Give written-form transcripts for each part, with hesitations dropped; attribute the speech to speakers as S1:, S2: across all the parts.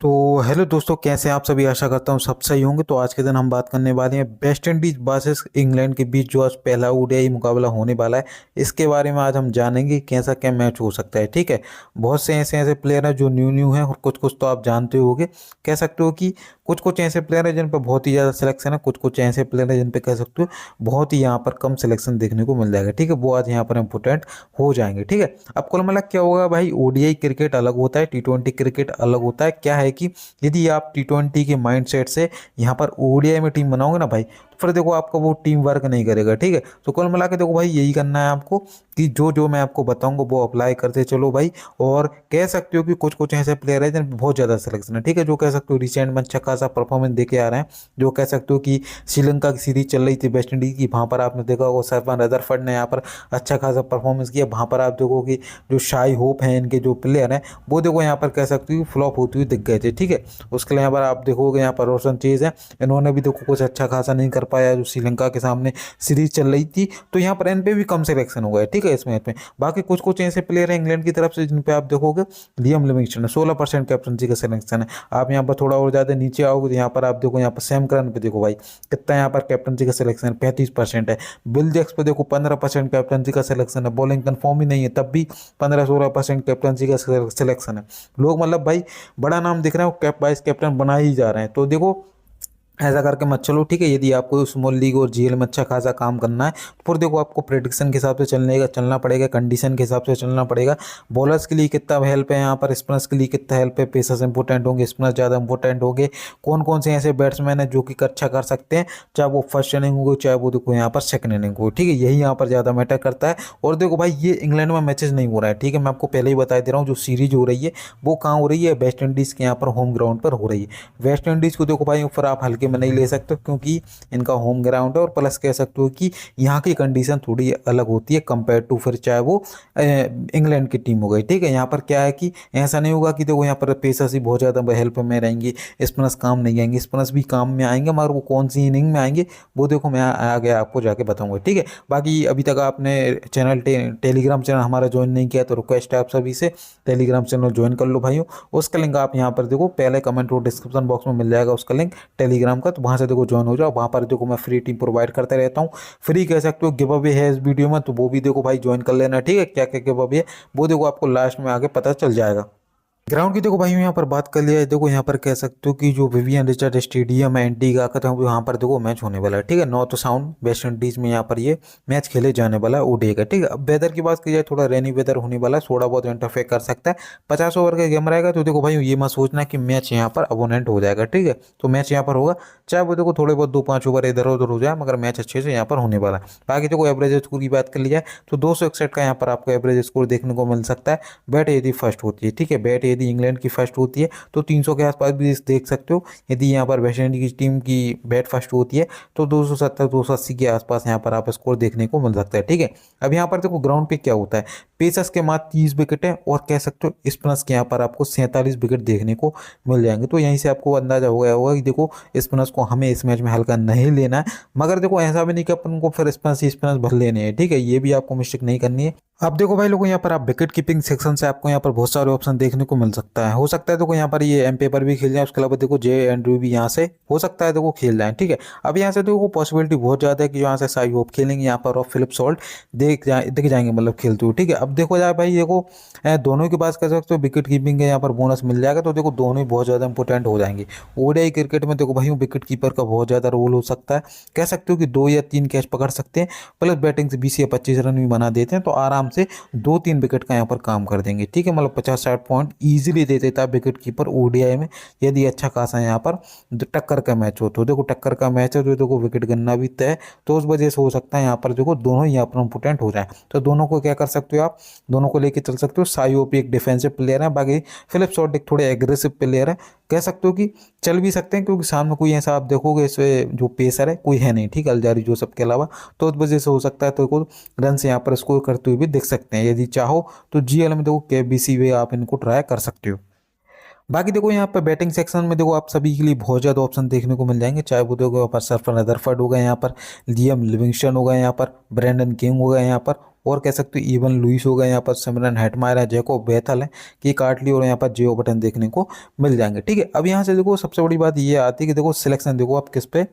S1: तो हेलो दोस्तों, कैसे हैं आप सभी। आशा करता हूँ सब सही होंगे। तो आज के दिन हम बात करने वाले हैं वेस्ट इंडीज वर्सेस इंग्लैंड के बीच जो आज पहला ओडीआई मुकाबला होने वाला है। इसके बारे में आज हम जानेंगे कैसा क्या मैच हो सकता है। ठीक है, बहुत से ऐसे ऐसे प्लेयर हैं जो न्यू न्यू हैं और कुछ कुछ तो आप जानते होंगे। कह सकते हो कि कुछ कुछ ऐसे प्लेयर हैं जिन पर बहुत ही ज़्यादा सिलेक्शन है, कुछ कुछ ऐसे प्लेयर हैं जिन पर कह सकते हो बहुत ही यहाँ पर कम सिलेक्शन देखने को मिल जाएगा। ठीक है, वो आज यहाँ पर इंपोर्टेंट हो जाएंगे। ठीक है, अब कुल मिला क्या होगा भाई, ओडीआई क्रिकेट अलग होता है, टी20 क्रिकेट अलग होता है। क्या है कि यदि आप टी20 के माइंडसेट से यहाँ पर ओडीआई में टीम बनाओगे ना भाई, तो फिर देखो आपका वो टीम वर्क नहीं करेगा। ठीक है, तो कुल मिला के देखो भाई यही करना है आपको कि जो जो मैं आपको बताऊंगा वो अप्लाई करते चलो भाई। और कह सकते हो कि कुछ कुछ ऐसे प्लेयर हैं जिन पे बहुत ज़्यादा सिलेक्शन है। ठीक है, जो कह सकते हो रिसेंट में अच्छा खासा परफॉर्मेंस देके आ रहे हैं। जो कह सकते हो कि श्रीलंका की सीरीज चल रही थी वेस्ट इंडीज की, वहाँ पर आपने देखा होगा सरफराज रदरफर्ड ने यहाँ पर अच्छा खासा परफॉर्मेंस किया। वहाँ पर आप देखो कि जो शाई होप हैं इनके जो प्लेयर हैं वो देखो यहाँ पर कह सकते हो फ्लॉप होती हुई दिख गए थे। ठीक है, उसके लिए यहाँ पर आप देखोगे यहाँ पर रोशन चेज है, इन्होंने भी देखो कुछ अच्छा खासा नहीं कर पाया जो श्रीलंका के सामने सीरीज चल रही थी। तो यहाँ पर इन पे भी कम सिलेक्शन हो गया। ठीक है, इस मैच में बाकी कुछ कुछ ऐसे प्लेयर हैं इंग्लैंड की तरफ से जिन पे आप देखोगे लियम लिविंगस्टन 16% कैप्टनसी का सिलेक्शन है। आप यहाँ पर थोड़ा और ज़्यादा नीचे आओगे तो यहाँ पर आप देखो यहाँ पर सैम करन पे देखो भाई कितना यहाँ पर कैप्टनसी का सिलेक्शन 35% है। बिल जैक्स पे देखो 15% कैप्टनसी का सिलेक्शन है। बॉलिंग कन्फर्म ही नहीं है तब भी 15-16% कैप्टनसी का सिलेक्शन है। लोग मतलब भाई बड़ा नाम दिख रहा है, कैप वाइस कैप्टन बना ही जा रहे हैं। तो देखो ऐसा करके मत चलो। ठीक है, यदि आपको स्मॉल लीग और जीएल में अच्छा खासा काम करना है तो फिर देखो आपको प्रेडिक्शन के हिसाब से चलना पड़ेगा, कंडीशन के हिसाब से चलना पड़ेगा। बॉलर्स के लिए कितना हेल्प है यहाँ पर, स्पिनर्स के लिए कितना हेल्प है, पेसर्स इंपॉर्टेंट होंगे, स्पिनर्स ज़्यादा इंपॉर्टेंट होंगे। कौन कौन से ऐसे बैट्समैन हैं जो कि अच्छा कर सकते हैं, चाहे वो फर्स्ट इनिंग हो चाहे वो देखो यहाँ पर सेकंड इनिंग हो। ठीक है, यही यहाँ पर ज़्यादा मैटर करता है। और देखो भाई ये इंग्लैंड में मैचेस नहीं हो रहा है। ठीक है, मैं आपको पहले ही बता दे रहा हूँ, जो सीरीज हो रही है वो कहाँ हो रही है, वेस्ट इंडीज़ के यहाँ पर होम ग्राउंड पर हो रही है। वेस्ट इंडीज़ को देखो भाई ऊपर आप हल्के में नहीं ले सकते क्योंकि इनका होम ग्राउंड है, और प्लस कह सकते हो कि यहाँ की कंडीशन थोड़ी अलग होती है कंपेयर टू फिर चाहे वो इंग्लैंड की टीम हो गई। ठीक है, यहाँ पर क्या है कि ऐसा नहीं होगा कि देखो यहाँ पर पेसर्स ही बहुत ज़्यादा हेल्प में रहेंगी, स्पिनर्स काम नहीं आएंगे। स्पिनर्स भी काम में आएंगे मगर वो कौन सी इनिंग में आएंगे वो देखो मैं आगे आपको जाके बताऊंगा। ठीक है, बाकी अभी तक आपने चैनल टेलीग्राम चैनल हमारा ज्वाइन नहीं किया तो रिक्वेस्ट है आप सभी से टेलीग्राम चैनल ज्वाइन कर लो भाइयों। उसका लिंक आप यहाँ पर देखो पहले कमेंट और डिस्क्रिप्शन बॉक्स में मिल जाएगा उसका लिंक टेलीग्राम का, तो वहाँ से देखो ज्वाइन हो जाओ। वहाँ पर देखो मैं फ्री टीम प्रोवाइड करते रहता हूँ। फ्री कह सकते हो, गिव अवे है इस वीडियो में, तो वो भी देखो भाई ज्वाइन कर लेना। ठीक है, क्या क्या गिव अवे है वो देखो आपको लास्ट में आगे पता चल जाएगा। ग्राउंड की देखो भाई यहाँ पर बात कर लिया है। देखो यहाँ पर कह सकते हो कि जो विवियन रिचर्ड स्टेडियम है एंटीगा का, तो यहाँ पर देखो मैच होने वाला है। ठीक है, नॉर्थ साउंड वेस्ट इंडीज में यहाँ पर ये मैच खेले जाने वाला है ओडीआई का। ठीक है, अब वेदर की बात की जाए थोड़ा रेनी वेदर होने वाला है, थोड़ा बहुत इंटरफेयर कर सकता है। 50 ओवर का गेम रहेगा। तो देखो भाई ये मत सोचना कि मैच यहाँ पर अपोनेंट हो जाएगा। ठीक है, तो मैच यहाँ पर होगा, चाहे वो देखो थोड़े बहुत 2-5 ओवर इधर उधर हो जाए मगर मैच अच्छे से यहाँ पर होने वाला है। बाकी देखो एवरेज स्कोर की बात कर लिया जाए तो 261 का यहाँ पर आपको एवरेज स्कोर देखने को मिल सकता है। बैट यदि फर्स्ट होती है, ठीक है, बैट यदि इंग्लैंड की फर्स्ट होती है तो 300 के आसपास भी देख सकते हो। यदि यहाँ पर वेस्ट इंडीज की टीम की बैट फर्स्ट होती है तो 270-280 के आसपास यहाँ पर आप स्कोर देखने को मिल सकता है। ठीक है, अब यहाँ पर देखो ग्राउंड पे क्या होता है, पेसर्स के मात्र 30 विकेट है और कह सकते हो स्पिनर्स के यहाँ पर आपको 47 विकेट देखने को मिल जाएंगे। तो यहीं से आपको अंदाजा हो गया होगा कि देखो स्पिनर्स को हमें इस मैच में हल्का नहीं लेना है, मगर देखो ऐसा भी नहीं कि अपन को फिर स्पिनर्स भर लेने हैं। ठीक है, ये भी आपको मिस्टेक नहीं करनी है। अब देखो भाई लोगों यहाँ पर आप विकेट कीपिंग सेक्शन से आपको यहाँ पर बहुत सारे ऑप्शन देखने को मिल सकता है। हो सकता है देखो यहाँ पर ये एम पेपर भी खेल जाए, उसके अलावा देखो जे एंड्रू भी यहाँ से हो सकता है देखो खेल जाए। ठीक है, अब यहाँ से देखो पॉसिबिलिटी बहुत ज़्यादा है कि यहाँ से साई होप खेलेंगे यहाँ पर और फिलिप सॉल्ट दिख जाएंगे मतलब खेलते हुए। ठीक है, अब देखो जाए भाई देखो दोनों की बात कर सकते हो, विकेट कीपिंग का यहाँ पर बोनस मिल जाएगा तो देखो दोनों ही बहुत ज़्यादा इंपॉर्टेंट हो जाएंगे। ओडीआई क्रिकेट में देखो भाई विकेट कीपर का बहुत ज़्यादा रोल हो सकता है। कह सकते हो कि 2 या 3 कैच पकड़ सकते हैं, प्लस बैटिंग से 20 या 25 रन भी बना देते हैं तो आराम से 2-3 विकेट का यहाँ पर काम कर देंगे। ठीक है, मतलब 50-60 पॉइंट ईजिली दे देता है विकेट कीपर ओडीआई में यदि अच्छा खासा यहाँ पर टक्कर का मैच हो। तो देखो टक्कर का मैच है तो देखो विकेट गिनना भी तय, तो उस वजह से हो सकता है यहाँ पर देखो दोनों यहाँ पर इंपोर्टेंट हो जाए। तो दोनों को क्या कर सकते हो आप, दोनों को लेके चल सकते हो। साई ओपी एक डिफेंसिव प्लेयर है, बाकी फिलिप सॉल्ट एक थोड़े एग्रेसिव प्लेयर है। कह सकते हो कि चल भी सकते हैं क्योंकि सामने कोई ऐसा आप देखोगे इस जो पेसर है कोई है नहीं। ठीक है, अलजारी जोसेफ के अलावा, तो उस वजह से हो सकता है तो को रन से यहाँ पर स्कोर करते हुए भी देख सकते हैं। यदि चाहो तो जीएल में देखो केबीसी वे आप इनको ट्राई कर सकते हो। बाकी देखो यहाँ पर बैटिंग सेक्शन में देखो आप सभी के लिए बहुत ज़्यादा ऑप्शन देखने को मिल जाएंगे, चाहे वो देखो यहाँ पर सरफराज रदरफर्ड होगा, यहाँ पर लियम लिविंगस्टन होगा, यहाँ पर ब्रेंडन किंग होगा, यहाँ पर और कह सकते हो इवन लुइस हो गए, यहाँ पर सिमरन हेटमायर है, जैकोब बेथल है, की कार्टली और यहाँ पर जियो बटन देखने को मिल जाएंगे। ठीक है, अब यहाँ से देखो सबसे बड़ी बात ये आती है कि देखो सिलेक्शन देखो आप किस पे,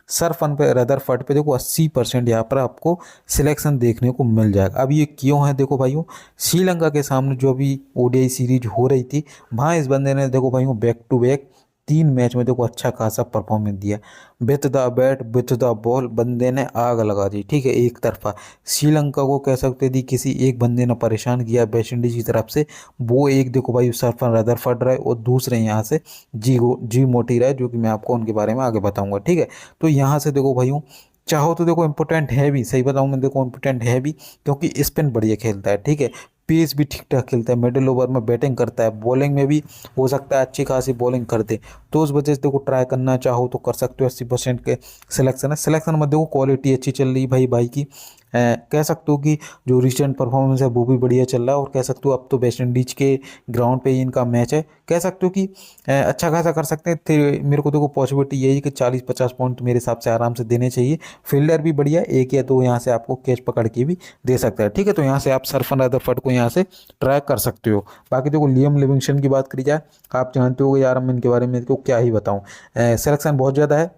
S1: सरफन पे, रदरफर्ड पे देखो 80% यहाँ पर आपको सिलेक्शन देखने को मिल जाएगा। अब ये क्यों है देखो भाइयों, श्रीलंका के सामने जो अभी ओडीआई सीरीज हो रही थी, वहाँ इस बंदे ने देखो भाइयों बैक टू बैक 3 मैच में देखो अच्छा खासा परफॉर्मेंस दिया। With the bat with the ball बंदे ने आग लगा दी। ठीक है, एक तरफा श्रीलंका को कह सकते थी किसी एक बंदे ने परेशान किया वेस्ट इंडीज की तरफ से, वो एक देखो भाई सरफन रदरफर्ड रहे और दूसरे यहाँ से जी मोटी रहे, जो कि मैं आपको उनके बारे में आगे बताऊंगा। ठीक है, तो यहाँ से देखो भाइयों चाहो तो देखो इम्पोर्टेंट है भी, सही बताऊँ मैं, देखो इम्पोर्टेंट है भी क्योंकि स्पिन बढ़िया खेलता है। ठीक है, पेस भी ठीक ठाक खेलता है, मिडिल ओवर में बैटिंग करता है, बॉलिंग में भी हो सकता है अच्छी खासी बॉलिंग कर दे, तो उस वजह से देखो ट्राई करना चाहो तो कर सकते हो। 80% के सिलेक्शन है, सिलेक्शन में देखो क्वालिटी अच्छी चल रही भाई की। कह सकते हो कि जो रिसेंट परफॉर्मेंस है वो भी बढ़िया चल रहा है, और कह सकते हो अब तो वेस्ट इंडीज के ग्राउंड पे ही इनका मैच है, कह सकते हो कि अच्छा खासा कर सकते हैं। मेरे को देखो पॉसिबिलिटी यही है कि 40-50 पॉइंट मेरे हिसाब से आराम से देने चाहिए। फील्डर भी बढ़िया, एक या दो यहाँ से आपको कैच पकड़ के भी दे सकता है। ठीक है, तो यहाँ से आप सरफन रदरफर्ड को यहाँ से ट्राई कर सकते हो। बाकी देखो लियम लिविंगस्टन की बात करी जाए, आप जानते हो यार मैं इनके बारे में तो क्या ही बताऊँ, सिलेक्शन बहुत ज़्यादा है,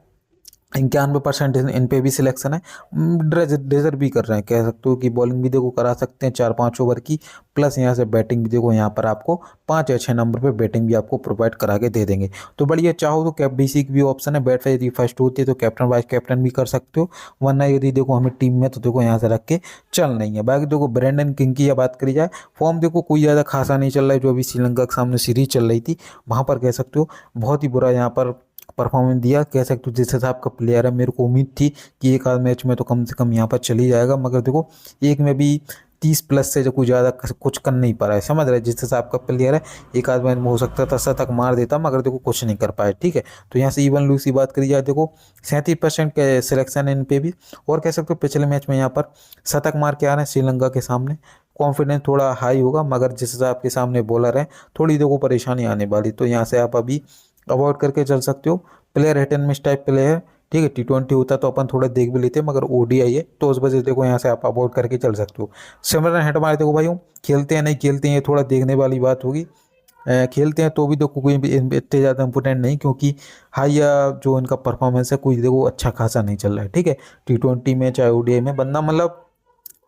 S1: 91% इन पे भी सिलेक्शन है, डिजर्व भी कर रहे हैं, कह सकते हो कि बॉलिंग भी देखो करा सकते हैं 4-5 ओवर की, प्लस यहाँ से बैटिंग भी देखो यहाँ पर आपको 5 या 6 नंबर पे बैटिंग भी आपको प्रोवाइड करा के दे देंगे। तो बढ़िया, चाहो तो कैप बीसी की भी ऑप्शन है, बैट यदि फर्स्ट होती है तो कैप्टन वाइस कैप्टन भी कर सकते हो, वरना यदि देखो हमें टीम में तो देखो यहाँ से रख के चल नहीं है। बाकी देखो ब्रेंडन किंग की बात करी जाए, फॉर्म देखो कोई ज़्यादा खासा नहीं चल रहा है, जो अभी श्रीलंका के सामने सीरीज चल रही थी वहाँ पर कह सकते हो बहुत ही बुरा यहाँ पर परफॉर्मेंस दिया, कह सकते हो जिस हिसाब का प्लेयर है। मेरे को उम्मीद थी कि एक आध मैच में तो कम से कम यहाँ पर चली जाएगा, मगर देखो एक में भी 30+ से जो कुछ ज़्यादा कुछ कर नहीं पा रहा है, समझ रहे जिस हिसाब का प्लेयर है, एक आध मैच में हो सकता था शतक मार देता, मगर देखो कुछ नहीं कर पाए। ठीक है, तो यहाँ से इवन लूज की बात करी जाए, देखो 37% के सिलेक्शन है इन पे भी, और कह सकते हो पिछले मैच में यहाँ पर शतक मार के आ रहे हैं श्रीलंका के सामने, कॉन्फिडेंस थोड़ा हाई होगा, मगर जिस हिसाब के सामने बॉलर है थोड़ी देखो परेशानी आने वाली, तो यहाँ से आप अभी अवॉइड करके चल सकते हो। Player hit and miss type player, ठीक है, T20 होता तो अपन थोड़ा देख भी लेते, मगर ओडीआई है तो उस वजह से देखो यहाँ से आप अवॉइड करके चल सकते हो। सिमरन हेटमायर देखो भाई खेलते हैं नहीं खेलते हैं ये थोड़ा देखने वाली बात होगी, खेलते हैं तो भी देखो कोई भी इतने ज़्यादा इंपोर्टेंट नहीं, क्योंकि हाई जो इनका परफॉर्मेंस है कोई देखो अच्छा खासा नहीं चल रहा है। ठीक है, T20 में चाहे ओडीआई में बंदा मतलब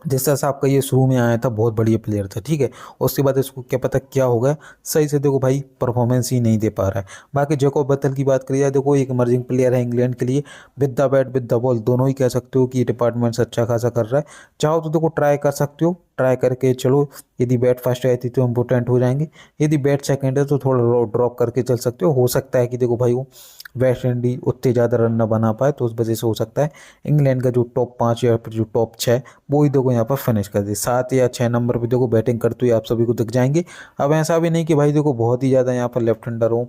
S1: जिस तरह से आपका ये शुरू में आया था बहुत बढ़िया प्लेयर था। ठीक है, उसके बाद इसको क्या पता क्या हो गया, सही से देखो भाई परफॉर्मेंस ही नहीं दे पा रहा है। बाकी जैकोब बतल की बात करिए, देखो एक इमर्जिंग प्लेयर है इंग्लैंड के लिए, with the bat with the ball दोनों ही कह सकते हो कि ये डिपार्टमेंट्स अच्छा खासा कर रहा है। चाहो तो देखो ट्राई कर सकते हो, ट्राई करके चलो, यदि बैट फर्स्ट रहती तो इम्पोर्टेंट हो जाएंगे, यदि बैट सेकंड है तो थोड़ा ड्रॉप करके चल सकते हो सकता है कि देखो भाई वो वेस्ट इंडीज उतने ज़्यादा रन न बना पाए, तो उस वजह से हो सकता है इंग्लैंड का जो टॉप 5 या फिर जो टॉप 6 वो ही देखो यहाँ पर फिनिश कर दे, 7 या 6 नंबर पे देखो बैटिंग करते हुए आप सभी को दिख जाएंगे। अब ऐसा भी नहीं कि भाई देखो बहुत ही ज़्यादा यहाँ पर लेफ्ट हैंडर हो,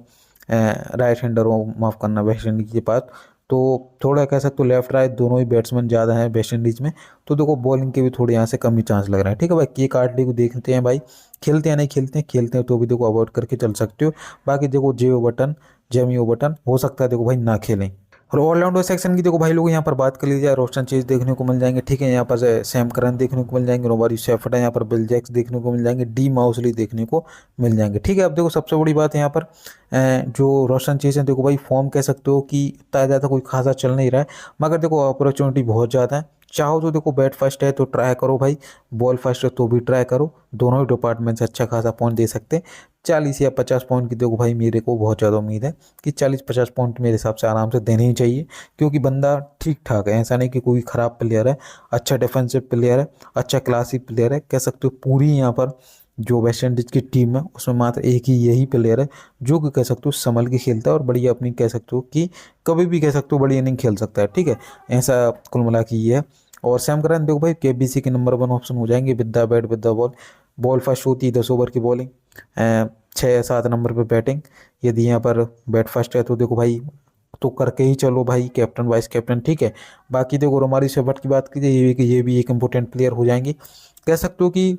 S1: राइट हैंडर हो, माफ़ करना, वेस्ट इंडीज के पास तो थोड़ा कह सकते हो लेफ्ट राइट दोनों ही बैट्समैन ज़्यादा हैं वेस्ट इंडीज़ में, तो देखो बॉलिंग के भी थोड़े यहाँ से कम ही चांस लग रहा है। ठीक है भाई, के कार्डली को देखते हैं भाई खेलते हैं नहीं खेलते हैं, खेलते हैं तो भी देखो अवॉइड करके चल सकते हो। बाकी देखो जेमी ओबटन हो सकता है देखो भाई ना खेलें। और ऑलराउंडर सेक्शन की देखो भाई लोग यहाँ पर बात कर ली जाए, रोस्टन चेज देखने को मिल जाएंगे। ठीक है, यहाँ पर सैम करन देखने को मिल जाएंगे, रोमारियो शेफर्ड है, यहाँ पर बिल जैक्स देखने को मिल जाएंगे, डी माउसली देखने को मिल जाएंगे। ठीक है, अब देखो सबसे बड़ी बात है यहाँ पर जो रोस्टन चेज है देखो भाई फॉर्म कह सकते हो कि इतना ज़्यादा कोई खासा चल नहीं रहा है, मगर देखो अपॉर्चुनिटी बहुत ज़्यादा है। चाहो तो देखो बैट फर्स्ट है तो ट्राई करो भाई, बॉल फर्स्ट है तो भी ट्राई करो, दोनों ही डिपार्टमेंट से अच्छा खासा पॉइंट दे सकते हैं। 40 या 50 पॉइंट की देखो भाई मेरे को बहुत ज़्यादा उम्मीद है कि 40-50 पॉइंट मेरे हिसाब से आराम से देने ही चाहिए, क्योंकि बंदा ठीक ठाक है, ऐसा नहीं कि कोई ख़राब प्लेयर है, अच्छा डिफेंसिव प्लेयर है, अच्छा क्लासिक प्लेयर है। कह सकते हो पूरी यहाँ पर जो वेस्ट इंडीज़ की टीम है उसमें मात्र एक ही यही प्लेयर है जो कि कह सकते हो संभल के खेलता है और बढ़िया अपनी कह सकते हो कि कभी भी कह सकते हो बड़ी इनिंग खेल सकता है। ठीक है, ऐसा कुल मिला के ये है। और सैम करन देखो भाई केबीसी के नंबर 1 ऑप्शन हो जाएंगे, with the bat with the ball, ball first होती है 10 ओवर की बॉलिंग, 6 या 7 नंबर पे बैटिंग, यदि यहाँ पर बैट फर्स्ट है तो देखो भाई तो करके ही चलो भाई, कैप्टन वाइस कैप्टन। ठीक है, बाकी देखो रोमारियो शेफर्ड की बात कीजिए, ये भी एक इंपॉर्टेंट प्लेयर हो जाएंगे, कह सकते हो कि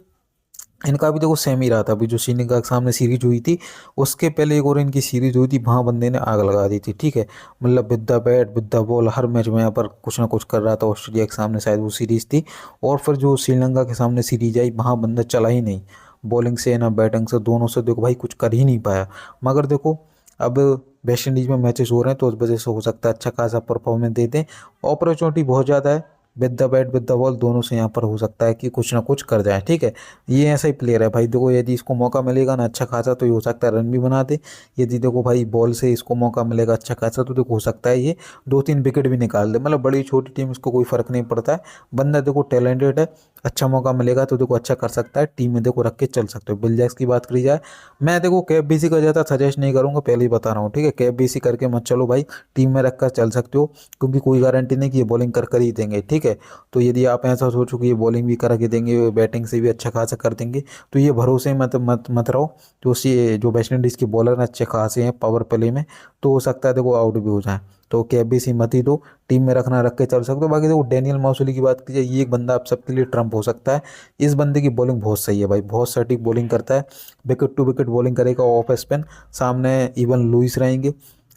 S1: इनका भी देखो सेम ही रहा था। अभी जो श्रीलंका के सामने सीरीज हुई थी उसके पहले एक और इनकी सीरीज हुई थी, वहाँ बंदे ने आग लगा दी थी, ठीक है। मतलब with the bat with the ball her match में यहाँ पर कुछ ना कुछ कर रहा था। ऑस्ट्रेलिया के सामने शायद वो सीरीज थी, और फिर जो श्रीलंका के सामने सीरीज आई वहाँ बंदा चला ही नहीं, बॉलिंग से ना बैटिंग से, दोनों से देखो भाई कुछ कर ही नहीं पाया। मगर देखो अब वेस्ट इंडीज़ में मैचेस हो रहे हैं तो उस वजह से हो सकता है अच्छा खासा परफॉर्मेंस दे दें। अपॉर्चुनिटी बहुत ज़्यादा है, with the bat with the ball दोनों से यहाँ पर हो सकता है कि कुछ ना कुछ कर जाए, ठीक है। ये ऐसा ही प्लेयर है भाई, देखो यदि इसको मौका मिलेगा ना अच्छा खासा तो ये हो सकता है रन भी बना दे। यदि देखो भाई बॉल से इसको मौका मिलेगा अच्छा खासा तो देखो हो सकता है ये 2-3 विकेट भी निकाल दे। मतलब बड़ी छोटी टीम इसको कोई फ़र्क नहीं पड़ता है, बंदा देखो टैलेंटेड है, अच्छा मौका मिलेगा तो देखो अच्छा कर सकता है, टीम में देखो रख के चल सकते हो। बिल जैक्स की बात करी जाए, मैं देखो कैप बीसी का ज़्यादा सजेस्ट नहीं करूँगा, पहले ही बता रहा हूँ, ठीक है। कैप बीसी करके मत चलो भाई, टीम में रख कर चल सकते हो, क्योंकि कोई गारंटी नहीं कि ये बॉलिंग कर ही देंगे, ठीक है। तो यदि आप ऐसा सोचो कि ये बॉलिंग भी करा के देंगे, बैटिंग से भी अच्छा खासा कर देंगे, तो ये भरोसे मत मत मत रहो। जो वेस्ट इंडीज़ के बॉलर अच्छे खासे हैं पावर प्ले में, तो हो सकता है देखो आउट भी हो जाए। तो कैप भी सी मत ही दो, टीम में रखना रख के चल सकते हो। बाकी देखो डैनियल माउसली की बात कीजिए, ये एक बंदा आप सबके लिए ट्रम्प हो सकता है। इस बंदे की बॉलिंग बहुत सही है भाई, बहुत सटीक बॉलिंग करता है, विकेट टू विकेट बॉलिंग करेगा ऑफ स्पिन। सामने इवन लुइस रहेंगे,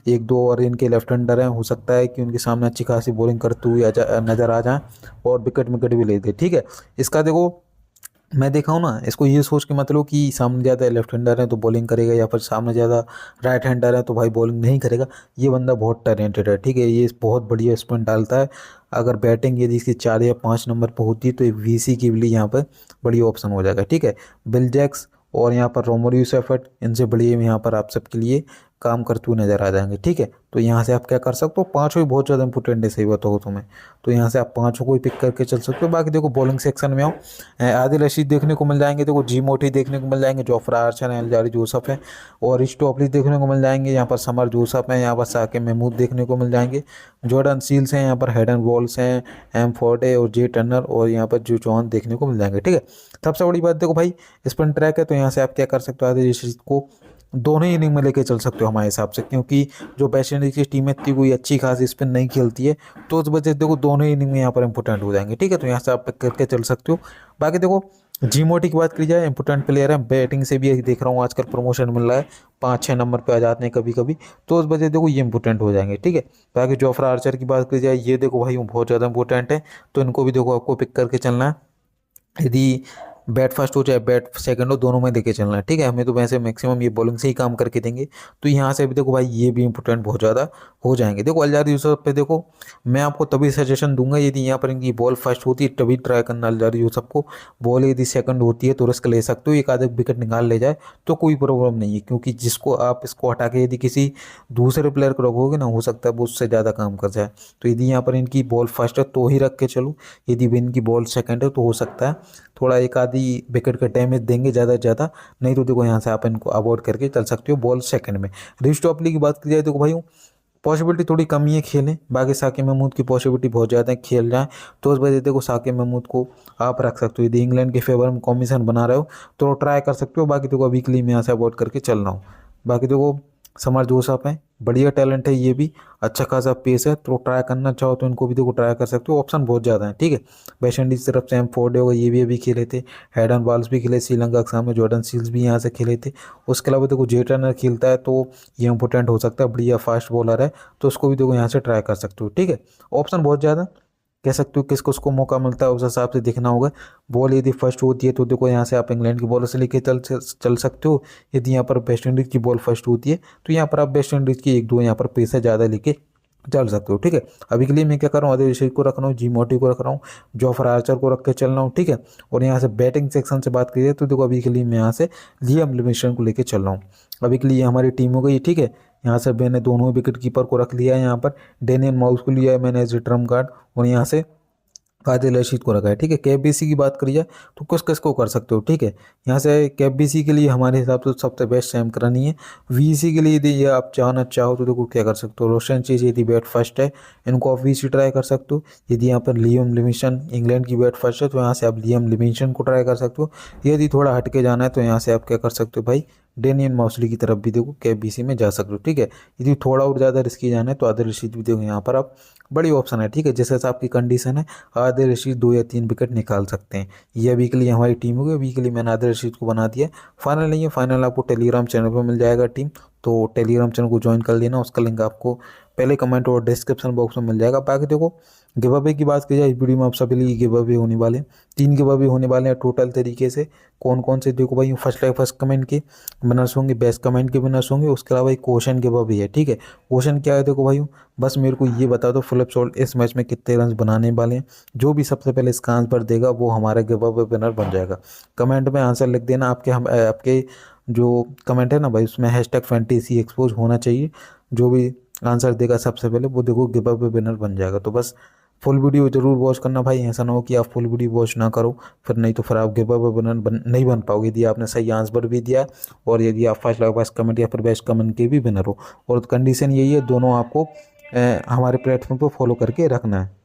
S1: एक दो और इनके लेफ्ट हैंडर हैं, हो सकता है कि उनके सामने अच्छी खासी बॉलिंग करते हुए नज़र आ जाए और विकेट विकेट भी ले दे, ठीक है। इसका देखो मैं देखा हूँ ना, इसको ये सोच के मत लो कि सामने ज़्यादा लेफ्ट हैंडर है तो बॉलिंग करेगा, या फिर सामने ज़्यादा राइट हैंडर है तो भाई बॉलिंग नहीं करेगा। ये बंदा बहुत टैलेंटेड है, ठीक है, ये बहुत बढ़िया स्पिन डालता है। अगर बैटिंग यदि इसकी 4 या 5 नंबर पर होती है तो वीसी के लिए यहाँ पर बढ़िया ऑप्शन हो जाएगा, ठीक है। बिल जैक्स और यहाँ पर रोमोरियो सेफर्ट, इनसे बढ़िया यहाँ पर आप सबके लिए काम करते हुए नजर आ जाएंगे, ठीक है। तो यहाँ से आप क्या कर सकते हो, पाँचों ही बहुत ज़्यादा इंपॉर्टेंट है, सही बताओ तुम्हें। तो यहाँ से आप पाँचों को ही पिक करके चल सकते हो। बाकी देखो बॉलिंग सेक्शन में आओ, आदिल रशीद देखने को मिल जाएंगे, देखो जी मोटी देखने को मिल जाएंगे, जोफ्रा आर्चर है, अल्जारी जोसफ है, और स्टोपली देखने को मिल जाएंगे, यहाँ पर समर जोसफ है, यहाँ पर साकिब महमूद देखने को मिल जाएंगे, जॉर्डन सील्स हैं, यहाँ पर हेडन बॉल्स हैं, एम फोर्डे और जे टर्नर, और यहाँ पर जो चौहान देखने को मिल जाएंगे, ठीक है। सबसे बड़ी बात देखो भाई, स्पिन ट्रैक है, तो यहाँ से आप क्या कर सकते हो, आदिल रशीद को दोनों ही इनिंग में लेके चल सकते हो हमारे हिसाब से, क्योंकि जो वेस्ट इंडीज की टीम है इतनी कोई अच्छी खासी स्पिन नहीं खेलती है, तो उस वजह से देखो दोनों ही इनिंग में यहाँ पर इंपोर्टेंट हो जाएंगे, ठीक है। तो यहाँ से आप पिक करके चल सकते हो। बाकी देखो जी मोटी की बात की जाए, इंपोर्टेंट प्लेयर है, बैटिंग से भी देख रहा हूँ आजकल प्रमोशन मिल रहा है, 5-6 नंबर पे आ जाते हैं कभी कभी, तो उस वजह से देखो ये इंपोर्टेंट हो जाएंगे, ठीक है। बाकी जोफ्रा आर्चर की बात की जाए, ये देखो भाई बहुत ज़्यादा इंपॉर्टेंट है, तो इनको भी देखो आपको पिक करके चलना है। यदि बैट फर्स्ट हो चाहे बैट सेकंड हो, दोनों में देके चलना है, ठीक है। हमें तो वैसे मैक्सिमम ये बॉलिंग से ही काम करके देंगे, तो यहाँ से भी देखो भाई ये भी इंपॉर्टेंट बहुत ज़्यादा हो जाएंगे। देखो अल्जारी यूसुफ पे देखो, मैं आपको तभी सजेशन दूंगा यदि यहाँ पर इनकी बॉल फर्स्ट होती है तभी ट्राई करना अल्जारी यूसुफ को। बॉल यदि सेकंड होती है तो रिस्क ले सकते हो, एक आधे विकेट निकाल ले जाए तो कोई प्रॉब्लम नहीं है, क्योंकि जिसको आप इसको हटा के यदि किसी दूसरे प्लेयर को रखोगे ना, हो सकता है वो उससे ज़्यादा काम कर जाए। तो यदि यहाँ पर इनकी बॉल फर्स्ट है तो ही रख के चलो, यदि भी इनकी बॉल सेकंड है तो हो सकता है थोड़ा एक आधी विकेट का डैमेज देंगे ज़्यादा से ज़्यादा, नहीं तो देखो यहाँ से आप इनको अवॉइड करके चल सकते हो बॉल सेकंड में। रिच टॉपली की बात की जाए, देखो भाई पॉसिबिलिटी थोड़ी कम ही है खेलें, बाकी साकिब महमूद की पॉसिबिलिटी बहुत ज़्यादा है खेल जाए, तो उस वजह से देखो साकिब महमूद को आप रख सकते हो। यदि इंग्लैंड के फेवर में कॉम्बिनेशन बना रहे हो तो ट्राई कर सकते हो। बाकी देखो अभी के लिए मैं यहाँ से अवॉइड करके चल रहा हूँ। बाकी देखो समर जोसफ हैं, बढ़िया टैलेंट है, ये भी अच्छा खासा पेस है, तो ट्राई करना चाहो तो इनको भी देखो ट्राई कर सकते हो, ऑप्शन बहुत ज़्यादा है, ठीक है। वेस्ट इंडीज़ की तरफ से एम फोर्डे होगा, ये भी अभी खेले थे, हेडन बॉल्स भी खेले श्रीलंका के सामने, जॉर्डन सील्स भी यहाँ से खेले थे। उसके अलावा देखो जे टर्नर खेलता है तो ये इंपॉर्टेंट हो सकता है, बढ़िया फास्ट बॉलर है, तो उसको भी देखो यहाँ से ट्राई कर सकते हो, ठीक है। ऑप्शन बहुत ज़्यादा, कह सकते हो किसको उसको मौका मिलता है उस हिसाब से देखना होगा। बॉल यदि फर्स्ट होती है तो देखो यहाँ से आप इंग्लैंड की बॉलर से लेके चल सकते हो। यदि यहाँ पर वेस्ट इंडीज़ की बॉल फर्स्ट होती है तो यहाँ पर आप वेस्ट इंडीज़ की एक दो यहाँ पर पैसा ज़्यादा लेके चल सकते हो, ठीक है। अभी के लिए मैं क्या कर रहा हूँ, आदिल रशीद को रख रहा हूँ, जी मोटी को रख रहा हूँ, जोफ्रा आर्चर को रख के चल रहा हूँ, ठीक है। और यहाँ से बैटिंग सेक्शन से बात करिए तो देखो अभी के लिए मैं यहाँ से लियाम लिविंगस्टन को लेके चल रहा हूँ। अभी के लिए हमारी टीम हो गई, ठीक है। यहाँ से मैंने दोनों विकेट कीपर को रख लिया है, यहाँ पर डेनियल माउस को लिया है मैंने एज ए ट्रम्प कार्ड, और यहाँ से आदिल रशीद को रखा है, ठीक है। कैप बीसी की बात करिए तो किस किस को कर सकते हो, ठीक है। यहाँ से कैप बीसी के लिए हमारे हिसाब से सबसे बेस्ट सैम करनी है। वीसी के लिए यदि ये आप चाहना चाहो तो देखो क्या कर सकते हो, रोशन चीज यदि बैट फर्स्ट है इनको आप वीसी ट्राई कर सकते हो। यदि यहाँ पर लियम लिविंगस्टन इंग्लैंड की बैट फर्स्ट है तो यहाँ से आप लियम लिविंगस्टन को ट्राई कर सकते हो। यदि थोड़ा हट के जाना है तो यहाँ से आप क्या कर सकते हो भाई, डेनियन माउसली की तरफ भी देखो KBC में जा सकते हो। ठीक है, यदि थोड़ा और ज़्यादा रिस्की जाना है तो अदर रशीद भी देखो यहाँ पर आप बड़ी ऑप्शन है। ठीक है, जैसे जैसे आपकी कंडीशन है आदिल रशीद 2 या 3 विकेट निकाल सकते हैं। ये वीकली हमारी टीम होगी, वीकली मैंने आदिल रशीद को बना दिया। फाइनल नहीं है, फाइनल आपको टेलीग्राम चैनल पर मिल जाएगा टीम, तो टेलीग्राम चैनल को ज्वाइन कर लेना। उसका लिंक आपको पहले कमेंट और डिस्क्रिप्शन बॉक्स में मिल जाएगा। बाकी देखो गिव अवे की बात की जाए, इस वीडियो में आप सभी लिए गिव अवे होने वाले हैं, 3 गिव अवे होने वाले हैं टोटल तरीके से। कौन कौन से देखो भाई, फर्स्ट लाइक फर्स्ट कमेंट के विनर्स होंगे, बेस्ट कमेंट के विनर्स होंगे, उसके अलावा एक क्वेश्चन गिव अवे है। ठीक है, क्वेश्चन क्या है देखो भाई, बस मेरे को ये बता दो फिलिप सॉल्ट इस मैच में कितने रन बनाने वाले हैं। जो भी सबसे पहले इसका आंसर देगा वो हमारा गिव अवे विनर बन जाएगा। कमेंट में आंसर लिख देना। आपके जो कमेंट है ना भाई, उसमें हैशटैग फैंटेसी एक्सपोज होना चाहिए। जो भी आंसर देगा सबसे पहले वो देखो गिव अवे विनर बन जाएगा। तो बस फुल वीडियो जरूर वॉच करना भाई, ऐसा ना हो कि आप फुल वीडियो वॉच ना करो, फिर नहीं तो फिर आप गिव अवे विनर नहीं बन पाओगे यदि आपने सही आंसर भी दिया और यदि आप फर्स्ट लाइक फर्स्ट कमेंट या फिर बेस्ट कमेंट के भी विनर हो। और कंडीशन यही है, दोनों आपको हमारे प्लेटफॉर्म पर फॉलो करके रखना है।